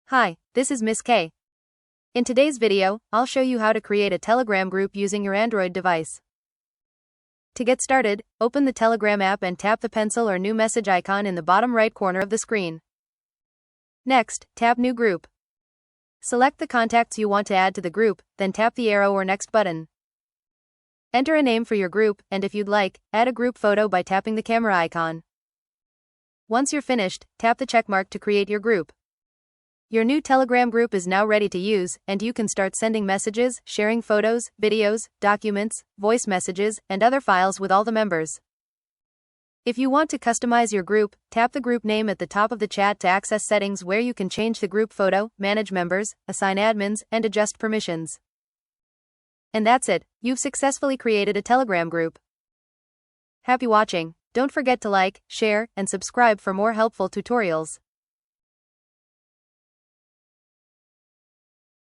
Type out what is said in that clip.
Hi, this is Miss K. In today's video, I'll show you how to create a Telegram group using your Android device. To get started, open the Telegram app and tap the pencil or new message icon in the bottom right corner of the screen. Next, tap New Group. Select the contacts you want to add to the group, then tap the arrow or next button. Enter a name for your group, and if you'd like, add a group photo by tapping the camera icon. Once you're finished, tap the checkmark to create your group. Your new Telegram group is now ready to use, and you can start sending messages, sharing photos, videos, documents, voice messages, and other files with all the members. If you want to customize your group, tap the group name at the top of the chat to access settings where you can change the group photo, manage members, assign admins, and adjust permissions. And that's it, you've successfully created a Telegram group. Happy watching! Don't forget to like, share, and subscribe for more helpful tutorials.